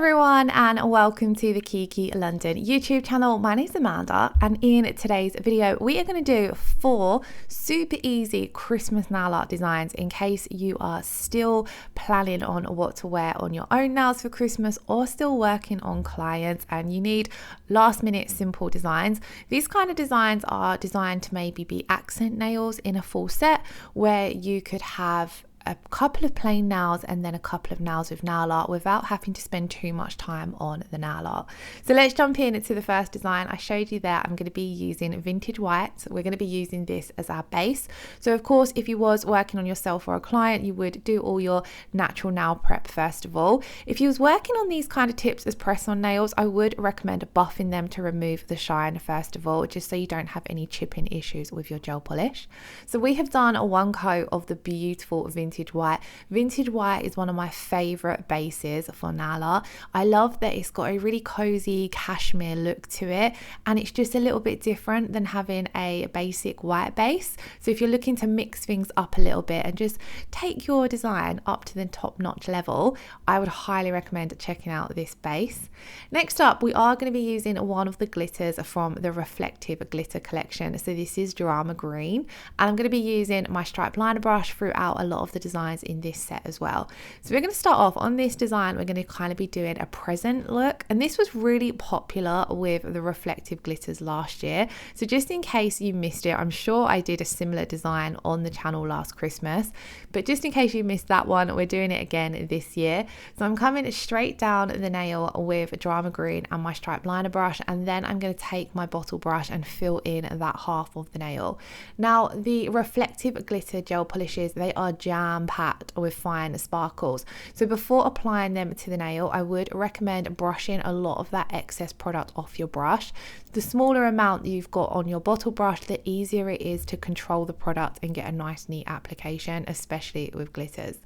everyone, and welcome to the Kiki London YouTube channel. My name is Amanda, and in today's video we are going to do 4 super easy Christmas nail art designs in case you are still planning on what to wear on your own nails for Christmas or still working on clients and you need last minute simple designs. These kind of designs are designed to maybe be accent nails in a full set where you could have a couple of plain nails and then a couple of nails with nail art without having to spend too much time on the nail art. So let's jump into the first design. I showed you there I'm going to be using vintage white. We're going to be using this as our base. So of course, if you was working on yourself or a client, you would do all your natural nail prep first of all. If you was working on these kind of tips as press on nails, I would recommend buffing them to remove the shine first of all, just so you don't have any chipping issues with your gel polish. So we have done a 1 coat of the beautiful vintage white. Vintage white is one of my favorite bases for nail art. I love that it's got a really cozy cashmere look to it, and it's just a little bit different than having a basic white base. So if you're looking to mix things up a little bit and just take your design up to the top-notch level, I would highly recommend checking out this base. Next up, we are going to be using one of the glitters from the Reflective Glitter collection. So this is Drama Green, and I'm going to be using my striped liner brush throughout a lot of the designs in this set as well. So we're going to start off on this design. We're going to kind of be doing a present look, and this was really popular with the reflective glitters last year. So just in case you missed it, I'm sure I did a similar design on the channel last Christmas, but just in case you missed that one, we're doing it again this year. So I'm coming straight down the nail with Drama Green and my striped liner brush, and then I'm going to take my bottle brush and fill in that half of the nail. Now the reflective glitter gel polishes, they are jam-packed with fine sparkles. So before applying them to the nail, I would recommend brushing a lot of that excess product off your brush. The smaller amount you've got on your bottle brush, the easier it is to control the product and get a nice neat application, especially with glitters.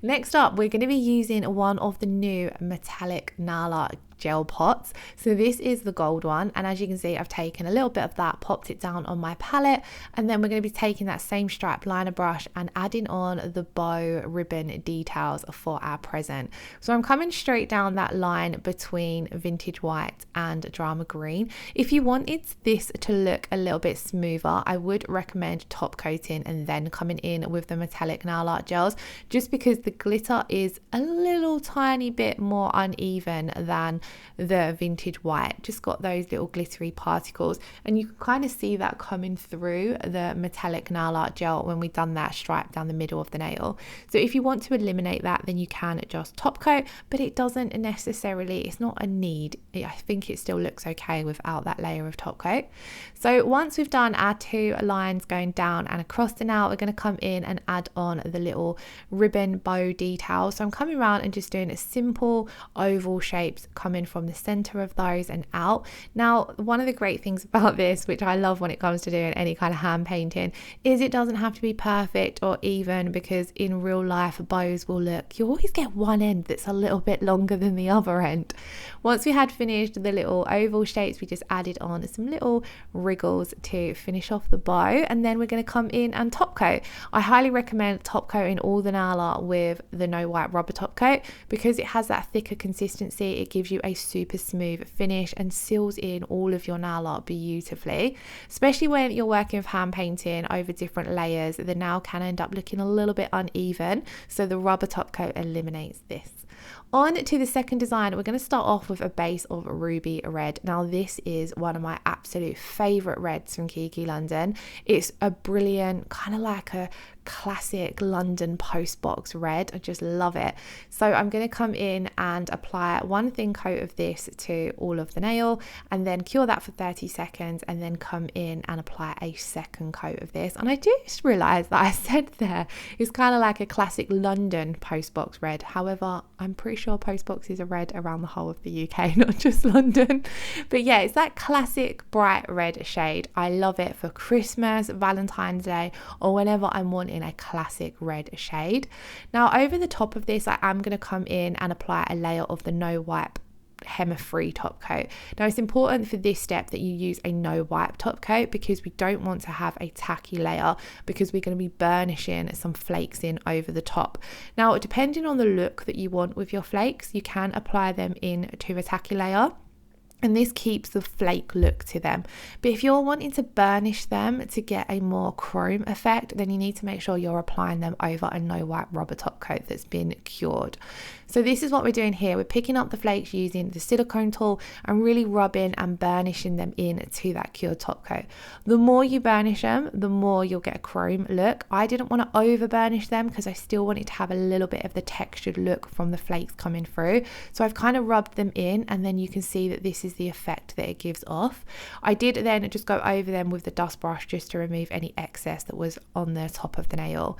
Next up, we're going to be using one of the new metallic nail art gel pots. So this is the gold one, and as you can see, I've taken a little bit of that, popped it down on my palette, and then we're going to be taking that same striped liner brush and adding on the bow ribbon details for our present. So I'm coming straight down that line between vintage white and Drama Green. If you wanted this to look a little bit smoother, I would recommend top coating and then coming in with the metallic nail art gels, just because the glitter is a little tiny bit more uneven than the vintage white. Just got those little glittery particles, and you can kind of see that coming through the metallic nail art gel when we've done that stripe down the middle of the nail. So if you want to eliminate that, then you can just top coat, but it doesn't necessarily, it's not a need. I think it still looks okay without that layer of top coat. So once we've done our 2 lines going down and across the nail, we're going to come in and add on the little ribbon bow detail. So I'm coming around and just doing a simple oval shapes coming from the center of those and out. Now, one of the great things about this, which I love when it comes to doing any kind of hand painting, is it doesn't have to be perfect or even, because in real life bows will look, you always get one end that's a little bit longer than the other end. Once we had finished the little oval shapes, we just added on some little wriggles to finish off the bow, and then we're going to come in and top coat. I highly recommend top coating all the nail art with the no white rubber top coat, because it has that thicker consistency. It gives you a super smooth finish and seals in all of your nail art beautifully. Especially when you're working with hand painting over different layers, the nail can end up looking a little bit uneven, so the rubber top coat eliminates this. On to the second design, we're going to start off with a base of ruby red. Now this is one of my absolute favorite reds from Kiki London. It's a brilliant, kind of like a classic London postbox red. I just love it. So I'm going to come in and apply 1 thin coat of this to all of the nail, and then cure that for 30 seconds, and then come in and apply a second coat of this. And I just realized that I said there it's kind of like a classic London postbox red. However, I'm pretty sure postboxes are red around the whole of the UK, not just London. But yeah, it's that classic bright red shade. I love it for Christmas, Valentine's Day, or whenever I'm wanting a classic red shade. Now over the top of this, I am going to come in and apply a layer of the no white Hem-free top coat. Now it's important for this step that you use a no wipe top coat because we don't want to have a tacky layer, because we're going to be burnishing some flakes in over the top. Now, depending on the look that you want with your flakes, you can apply them into a tacky layer, and this keeps the flake look to them. But if you're wanting to burnish them to get a more chrome effect, then you need to make sure you're applying them over a no wipe rubber top coat that's been cured. So this is what we're doing here. We're picking up the flakes using the silicone tool and really rubbing and burnishing them into that cured top coat. The more you burnish them, the more you'll get a chrome look. I didn't want to over burnish them because I still wanted to have a little bit of the textured look from the flakes coming through. So I've kind of rubbed them in, and then you can see that this is the effect that it gives off. I did then just go over them with the dust brush just to remove any excess that was on the top of the nail.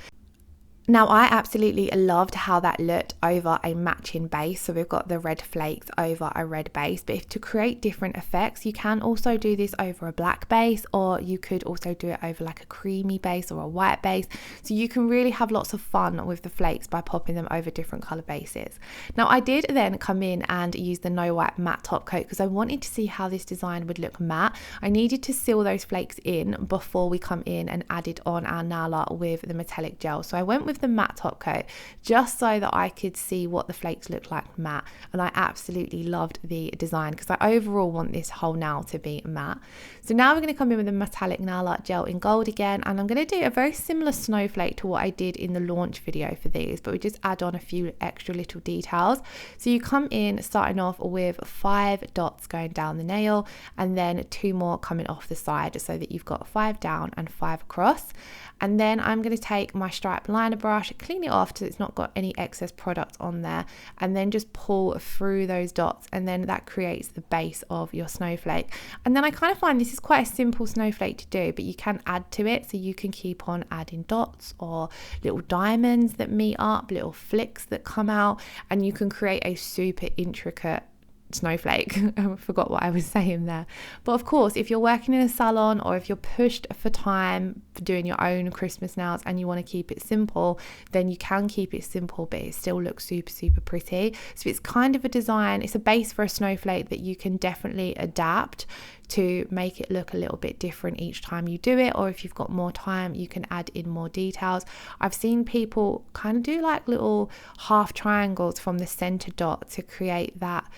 Now, I absolutely loved how that looked over a matching base. So we've got the red flakes over a red base. But if to create different effects, you can also do this over a black base, or you could also do it over like a creamy base or a white base. So you can really have lots of fun with the flakes by popping them over different color bases. Now, I did then come in and use the no wipe matte top coat because I wanted to see how this design would look matte. I needed to seal those flakes in before we come in and added on our nail art with the metallic gel. So I went with the matte top coat just so that I could see what the flakes look like matte, and I absolutely loved the design because I overall want this whole nail to be matte. So now we're going to come in with the metallic nail art gel in gold again, and I'm going to do a very similar snowflake to what I did in the launch video for these, but we just add on a few extra little details. So you come in starting off with 5 dots going down the nail, and then 2 more coming off the side, so that you've got 5 down and 5 across. And then I'm going to take my stripe liner brush, clean it off so it's not got any excess product on there, and then just pull through those dots, and then that creates the base of your snowflake. And then I kind of find this is quite a simple snowflake to do, but you can add to it, so you can keep on adding dots or little diamonds that meet up, little flicks that come out, and you can create a super intricate snowflake. I forgot what I was saying there. But of course, if you're working in a salon, or if you're pushed for time for doing your own Christmas nails and you want to keep it simple, then you can keep it simple, but it still looks super pretty. So it's kind of a design, it's a base for a snowflake that you can definitely adapt to make it look a little bit different each time you do it, or if you've got more time, you can add in more details. I've seen people kind of do like little half triangles from the center dot to create that,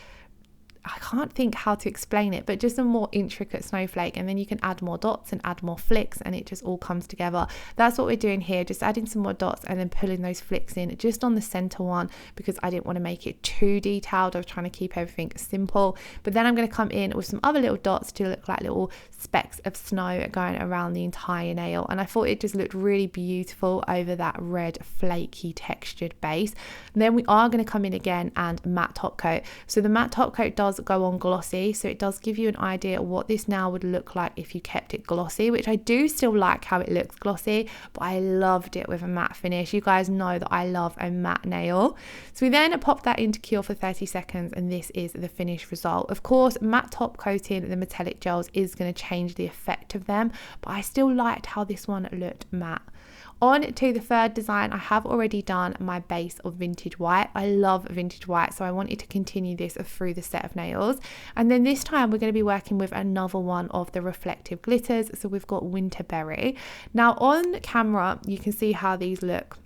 I can't think how to explain it, but just a more intricate snowflake, and then you can add more dots and add more flicks, and it just all comes together. That's what we're doing here, just adding some more dots and then pulling those flicks in just on the center one, because I didn't want to make it too detailed. I was trying to keep everything simple. But then I'm going to come in with some other little dots to look like little specks of snow going around the entire nail, and I thought it just looked really beautiful over that red flaky textured base. And then we are going to come in again and matte top coat. So the matte top coat does go on glossy, so it does give you an idea of what this nail would look like if you kept it glossy, which I do still like how it looks glossy, but I loved it with a matte finish. You guys know that I love a matte nail. So we then pop that into cure for 30 seconds, and this is the finished result. Of course, matte top coating the metallic gels is going to change the effect of them, but I still liked how this one looked matte. On to the third design, I have already done my base of vintage white. I love vintage white, so I wanted to continue this through the set of nails. And then this time we're going to be working with another one of the reflective glitters. So we've got Winterberry. Now on camera, you can see how these look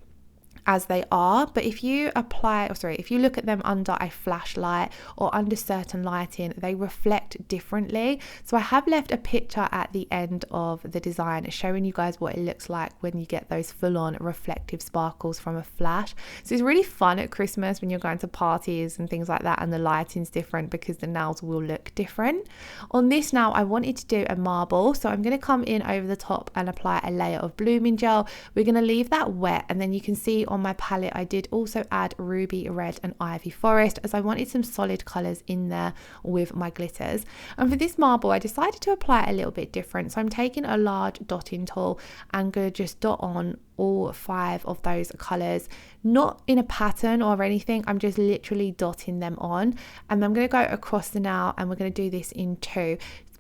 as they are, but if you if you look at them under a flashlight or under certain lighting, they reflect differently. So I have left a picture at the end of the design showing you guys what it looks like when you get those full-on reflective sparkles from a flash. So it's really fun at Christmas when you're going to parties and things like that, and the lighting's different because the nails will look different. On this now, I wanted to do a marble, so I'm going to come in over the top and apply a layer of blooming gel. We're going to leave that wet, and then you can see on my palette I did also add ruby red and ivy forest, as I wanted some solid colors in there with my glitters. And for this marble, I decided to apply it a little bit different, so I'm taking a large dotting tool and going to just dot on all 5 of those colors, not in a pattern or anything. I'm just literally dotting them on, and I'm going to go across the nail, and we're going to do this in 2.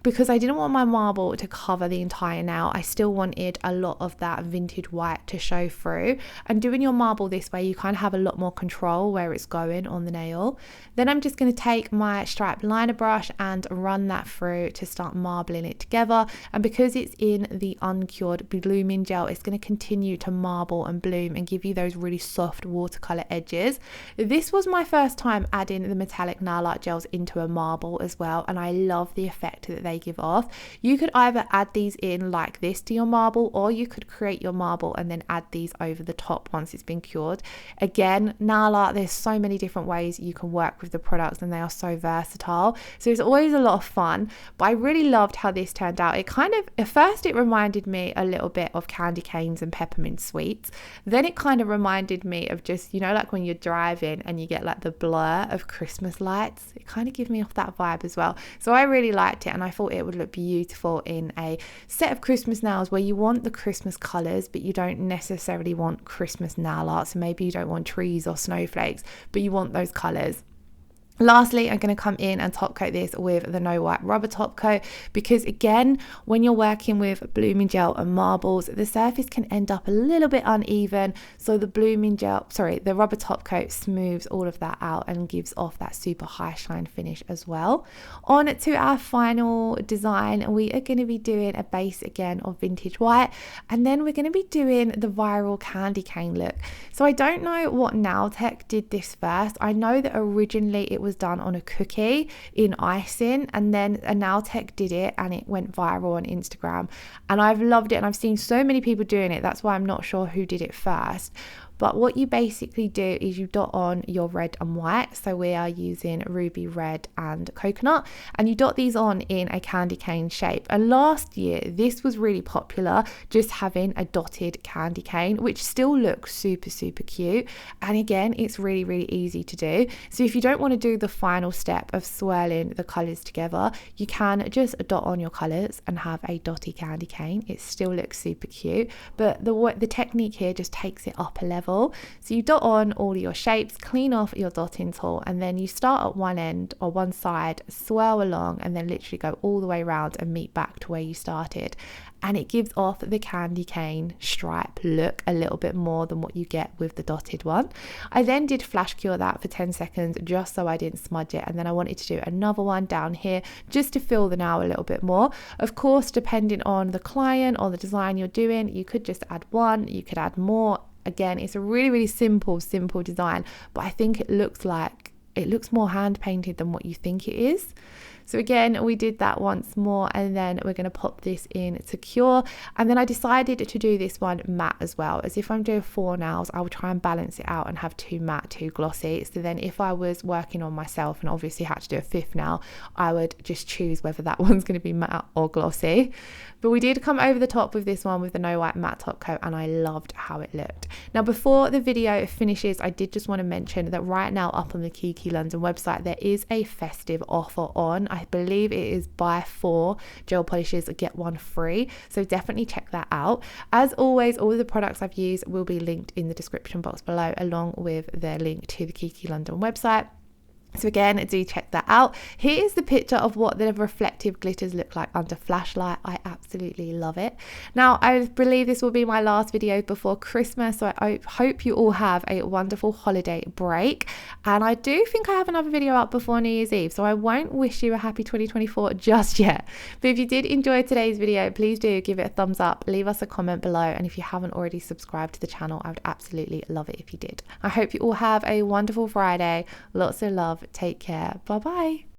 because I didn't want my marble to cover the entire nail, I still wanted a lot of that vintage white to show through. And doing your marble this way, you kind of have a lot more control where it's going on the nail. Then I'm just going to take my striped liner brush and run that through to start marbling it together. And because it's in the uncured blooming gel, it's going to continue to marble and bloom and give you those really soft watercolor edges. This was my first time adding the metallic nail art gels into a marble as well, and I love the effect that they give off. You could either add these in like this to your marble, or you could create your marble and then add these over the top once it's been cured. Again, nail art, there's so many different ways you can work with the products and they are so versatile, so it's always a lot of fun. But I really loved how this turned out. It kind of, at first it reminded me a little bit of candy canes and peppermint sweets. Then it kind of reminded me of just, you know, like when you're driving and you get like the blur of Christmas lights. It kind of gives me off that vibe as well. So I really liked it, and I thought it would look beautiful in a set of Christmas nails where you want the Christmas colours, but you don't necessarily want Christmas nail art. So maybe you don't want trees or snowflakes, but you want those colours. Lastly, I'm going to come in and top coat this with the No White rubber top coat, because again, when you're working with blooming gel and marbles, the surface can end up a little bit uneven. So the the rubber top coat smooths all of that out and gives off that super high shine finish as well. On to our final design, we are going to be doing a base again of vintage white, and then we're going to be doing the viral candy cane look. So I don't know what nail tech did this first. I know that originally it was done on a cookie in icing, and then a nail tech did it and it went viral on Instagram, and I've loved it and I've seen so many people doing it. That's why I'm not sure who did it first. But what you basically do is you dot on your red and white. So we are using ruby red and coconut, and you dot these on in a candy cane shape. And last year, this was really popular, just having a dotted candy cane, which still looks super, super cute. And again, it's really, really easy to do. So if you don't want to do the final step of swirling the colors together, you can just dot on your colors and have a dotty candy cane. It still looks super cute, but the technique here just takes it up a level. So you dot on all your shapes, clean off your dotting tool, and then you start at one end or one side, swirl along, and then literally go all the way around and meet back to where you started. And it gives off the candy cane stripe look a little bit more than what you get with the dotted one. I then did flash cure that for 10 seconds just so I didn't smudge it, and then I wanted to do another one down here just to fill the nail a little bit more. Of course, depending on the client or the design you're doing, you could just add one, you could add more. Again, it's a really, really simple design, but I think it looks more hand painted than what you think it is. So again, we did that once more, and then we're going to pop this in to cure. And then I decided to do this one matte as well, as if I'm doing 4 nails, I will try and balance it out and have 2 matte, 2 glossy. So then if I was working on myself and obviously had to do a 5th nail, I would just choose whether that one's going to be matte or glossy. But we did come over the top with this one with the No White matte top coat, and I loved how it looked. Now, before the video finishes, I did just want to mention that right now up on the Kiki London website, there is a festive offer on. I believe it is buy 4 gel polishes, get 1 free. So definitely check that out. As always, all of the products I've used will be linked in the description box below, along with the link to the Kiki London website. So again, do check that out. Here is the picture of what the reflective glitters look like under flashlight. I absolutely love it. Now, I believe this will be my last video before Christmas, so I hope you all have a wonderful holiday break. And I do think I have another video up before New Year's Eve, so I won't wish you a happy 2024 just yet. But if you did enjoy today's video, please do give it a thumbs up, leave us a comment below, and if you haven't already subscribed to the channel, I would absolutely love it if you did. I hope you all have a wonderful Friday. Lots of love. Take care. Bye bye.